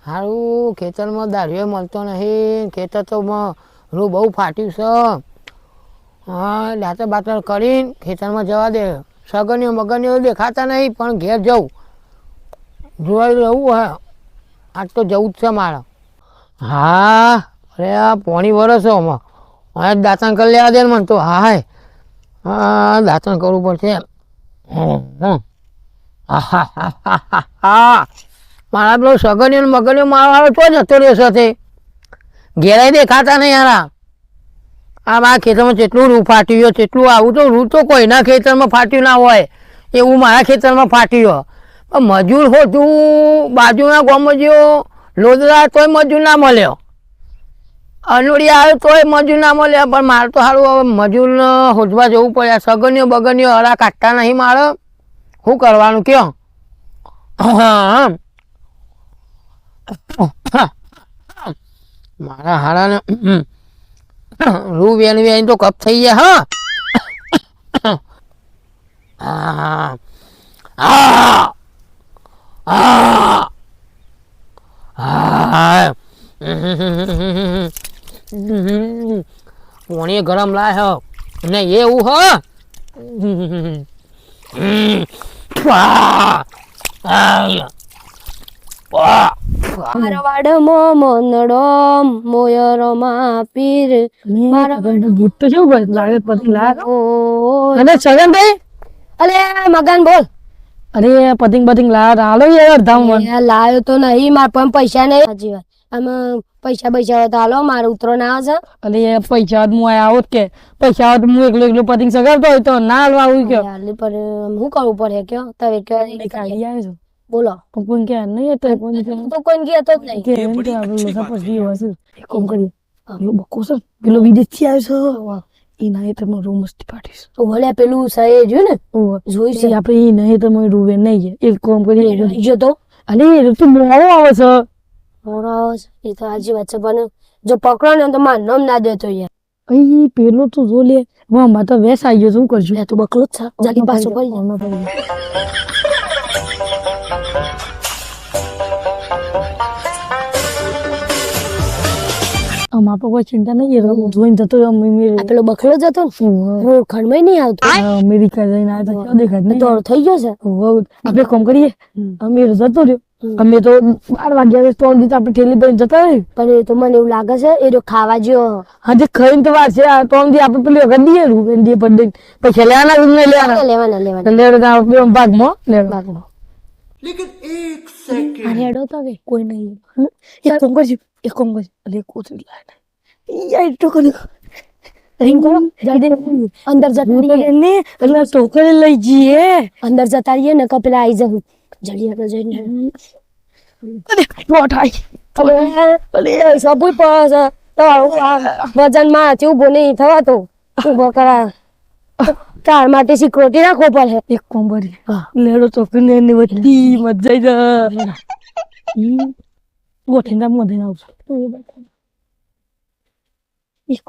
હારું ખેતરમાં દારૂએ મળતો નહીં. ખેતર તો રૂ બહુ ફાટ્યું છે. હા દાંતર બાતર કરીને ખેતરમાં જવા દે. સગનીઓ મગનીઓ દેખાતા નહીં પણ ઘેર જવું જોઈ રહેવું હે. આજ તો જવું જ છે મારે. હા અરે આ પોણી વરસો આમાં હવે દાંતણ કરી લેવા દે મને તો. હા હા દાંતણ કરવું પડશે. હા મારા પેલો સગનીઓ મગનીઓ મારો આવે તો જતો રહેશે તે ઘેરાઈ દેખાતા નહીં યાર. આ મારા ખેતરમાં જેટલું રૂ ફાટ્યું તેટલું આવું તો રૂ તો કોઈના ખેતરમાં ફાટ્યું ના હોય એવું મારા ખેતરમાં ફાટ્યું. મજૂર હોતું બાજુના ગામમાં જેવો લોદરા તોય મજૂર ના મળ્યો. અનોડી આવે તોય મજૂર ના મળ્યા. પણ મારે તો સારું હવે મજૂર હોદવા જવું પડે. સગનીઓ બગનીઓ હરા કાઢતા નહીં મારે. શું કરવાનું કયો? હા મારા હારાને રૂ વેન વેન તો કપ થઈ ગયા. હા હા હા હા પાણી ગરમ લાય ને એવું હ. મારવાડમો મોનડો મોયરમાં પીર મારા ગીત તો કેવું લાગે પછી લાગે. અને સગન ભાઈ અલે મગન બોલ. અરે પતિંગ હાલો યાર ધામ લાયો તો નહીં માર પણ પૈસા નહીં. સાચી વાત આમાં પૈસા હોય તો હાલો મારે ઉતરો ના આવશે. અરે પૈસા હું આવો કે પૈસા આવે તો હું એકલો પતિંગ સગાવતો હોય તો ના હાલવા આવું કે શું કરવું પડે કયો તમે કયો બોલો કોઈ કે નહીં તો કોઈ કહેતો જ નહીં. કોમ કરી બકો સર પેલો વિદેશ થી આવ્યો છે એ ના તમે રૂમ મસ્તી પાડીશ તો ભલે પેલું સહે જો ને જોઈ છે આપણે એ નહીં તમે રૂવે નહીં એક કોમ કરી જો તો અરે એ તો મોડો આવે છે. મોડો આવે છે એ તો સાચી વાત છે પણ જો પકડો ને તો માર નામ ના દેતો યાર. અહીં પેલો તો જો લે મારે તો વેસ આવી ગયો શું કરશું. તો બકલો જ છે જલ્દી પાછો પડી જાય. અમાર કોઈ ચિંતા નહીં જોઈને જતો પેલો બકલો જ હતો ને ખંડમાં નહીં આવતો. અમેરિકા જઈને આવ્યો તો દેખાય તો થઈ ગયો છે. આપણે કોમ કરીએ અમે જતો રહ્યો અમે તો 12 વાગ્યા 3 દિવસ આપણે ઠેલી ભરીને જતા રહી. પણ એ તો મને એવું લાગે છે એ તો ખાવા જેવો. હા ખાઈને તો વાત છે 3 દિવસ આપણે પેલી વખત દઈએ રૂપિયા દઈએ પડી પછી લેવાના ભાગમાં લેવા. लेकिन एक सेकंड હેડો તો કે કોઈ નહીં એક કોમ કરજો અરે કોથળી લાય યાર તો કરી રિંગ કરો જલ્દી અંદર જતા રહીએ ને એટલે ટોકરી લઈ જઈએ અંદર જતા રહીએ ને કે પેલા આવી જવું જલ્દી આપણે જઈને અરે મોટાઈ અલે સબુય પાસ તો વજન માં ઉભો નહીં થવાતો ઉભો કરા તાર માટે સિક્યોરિટી રાખવો પડે. એક કોમ કરી લેડો ટોકરી ને વચ્ચી મજાઈ જા ગોઠીના મોઢે આવશે એક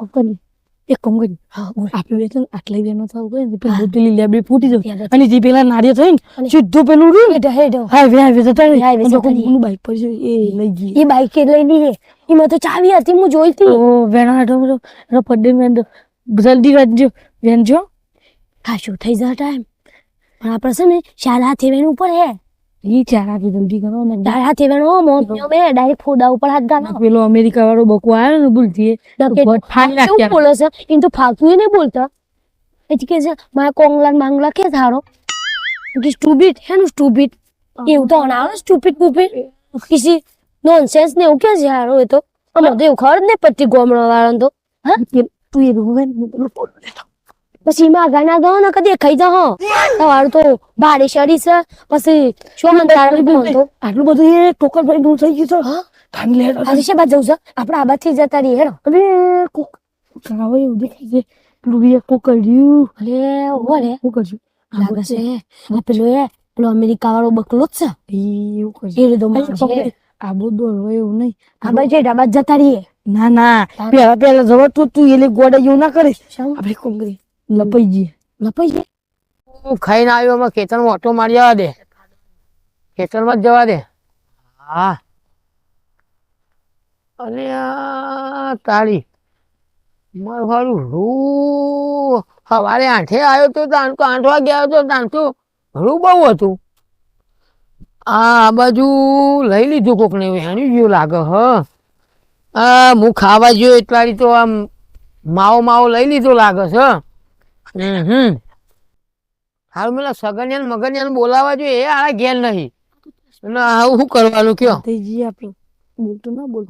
કોમ કરી આપણે બેઠા આટલા બેનો થવું પડે પેલી લેબડી ફૂટી જાય અને જે પેલા નારિયેળ થઈ ને સીધું પેલું હાઈવે જતા બાઈક પર એ લઈ ગઈ. એ બાઈક લઈ લઈએ એમાં તો ચાવી હતી હું જોઈ હતી. વેણા પડે મેં જલ્દી વાંચજો વેનજો ખાશું થઈ જાય ટાઈમ પણ આપણે છે ને શાળા હાથે વેણ ઉપર હે ઈ ચારાથી જલ્દી કરો ને તારા હાથે વેણો મોમ્યો બે ડાયરેક્ટ ફોડા ઉપર હાથ ગાનો. પેલો અમેરિકા વાળો બકો આવ્યો ને બોલતી શું બોલે છે એમ તો ફાલતું નહીં બોલતા. એ કે છે મારા કોંગલા માંગલા કે ધારો કે સ્ટુપિડ હે નું સ્ટુપિડ એવું તો અનાવ સ્ટુપિડ પુપિડ કિસી નોનસેન્સ ને એવું કે છે હારો. એ તો અમે તો એવું ખબર ને પટ્ટી ગોમડો વાળો તો હા તું એ રોવે ને પેલો ફોટો લેતો પછી માં ગાના દો ને કદી ખાઈ જા તમારું તો ભાડે શરી છે પછી શું તો આટલું બધું એ ટોકર ભાઈ દૂર થઈ ગયું છે. ઠંડ લેડો આજે છે બાદ જવું છે આપણે આ બાદ થી જતા રહીએ હેડો. અરે કોક કાવે એવું દેખાય છે પેલું એ કોક કર્યું અરે ઓરે શું કરશું લાગે છે આ પેલો અમેરિકા વાળો બકલો જ છે એવું કરશું એ રીતો આ બધું હોય એવું નહીં આ બાદ જતા રહીએ. ના પેલા જવા તું એટલે ગોડા જેવું ના કરીશ આપણે કોમ કરી લપાઈ જઈએ લપાઈ જાય હું ખાઈને આવ્યો અમે ખેતરમાં ઓટો મારી આવવા દે ખેતરમાં જ જવા દે. હા અને આ તાળી મારું રૂ સવારે 8 આવ્યો તો તાન તો 8 વાગે આવ્યો તો તાન તો રૂ બહુ હતું. આ બાજુ લઈ લીધું કોકને વેણી જેવું લાગે હ. હું ખાવા ગયો એટલાની તો આમ માવો લઈ લીધો લાગે છે. હારું પેલા સગનિયાન મગનિયાન બોલાવા જોઈએ એ આળા ઘેર નહીં. અને આવું શું કરવાનું કયો?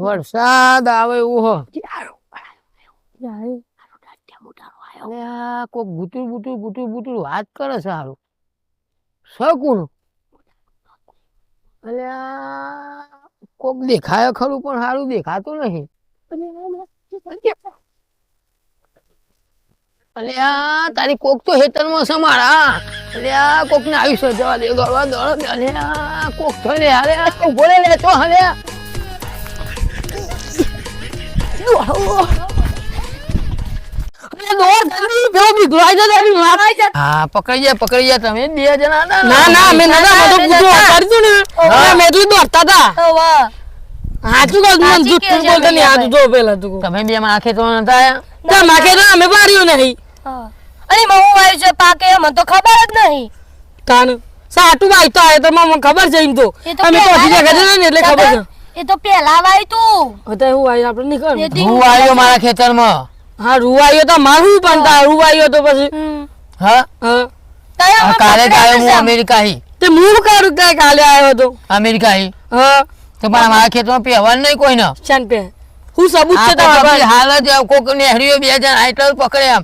વરસાદ આવે એવું હો. કોક બુટુર વાત કરે છે હારું શકું. અલ્યા કોક દેખાય ખરું પણ સારું દેખાતું નહીં. અલ્યા તારી કોક તો હેતરમાં છે મારા. અલ્યા કોક ને આયુષ્ય જવા દે દોડવા દોડ. અલ્યા કોક તો લે અરે બોલે લે તો હવે પકડી જાય તમે 2 જણા. ના અમે તમે 2 માખે તો નતા અમે પાડ્યું નહીં. અરે મહુ આવ્યું છે પાકે મને તો ખબર જ નહીં. કાન સાટું વાય તો આવે તો મને ખબર છે એમ તો અમે તો હજી જગા ને એટલે ખબર છે. એ તો પેલા વાય તું અત્યારે હું આવ્યો આપણે નીકળ. હું આવ્યો મારા ખેતરમાં. હા રૂવાયો તો મારું પણ તા રૂવાયો તો પછી હા કાલે આવ્યો હું અમેરિકા હી. તે હું કરું કે કાલે આવ્યો તો અમેરિકા હી. હા તો પણ મારા ખેતરમાં પહેવાનું નહીં કોઈ ને શાન પે હું સબૂત છે તમારી હાલ જ કોક ને હરિયો 2 જણ આટલા પકડે આમ.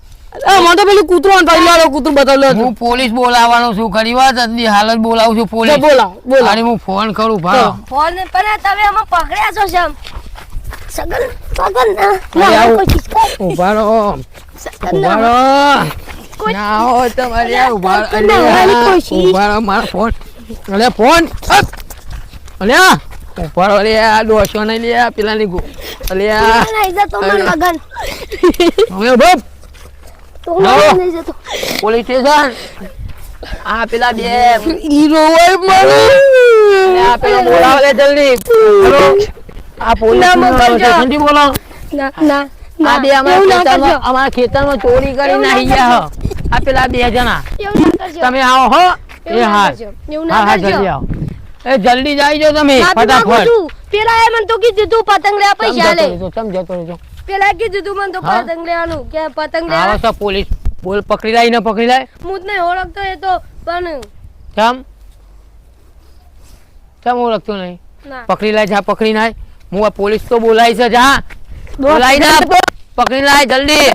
મને તો પેલું કૂતરો પહેલા કૂતરું બતાવલો હું પોલીસ બોલાવવાનો છું ઘણી વાર જલ્દી હાલ જ બોલાવું છું પોલીસ. બોલાવ અરે હું ફોન કરું ભાઈ ફોન પર તમે અમે પકડ્યા છો શમ સગન ઉભા રહો ના હો તમારે ઉભા રહો મારો ફોન. અલે ફોન અલ્યા ઉભા રહો. અલે આ દોશો નહીં લે પેલા ની અલ્યા પોલીસ સ્ટેશન. આ પેલા 2 હીરો પેલો બોલાવે જલ્દી. આ પોલીસ સ્ટેશનથી બોલો. અમારા ખેતરમાં ચોરી કરી નાખી ગયા. આ પેલા 2 જણા તમે આવો હો. એ હા જલ્દી આવો. એ જલ્દી જાયજો તમે ફટાફટ. પેલા એ મને તો કીધું તું પતંગ લેવા પૈસા લે. સમજતો રહેજો. પેલા કીધું તું મને તો પતંગ લેવાનું કે પતંગ લેવા. આવો પોલીસ બોલ પકડી લાય ને પકડી લાય. હું જ નહીં ઓળખતો એ તો પણ ચમ ઓળખતો નહીં. ના પકડી લાય જા પકડી નાય. હું આ પોલીસ તો બોલાય છે જા બોલાય ના પકડી લાય જલ્દી.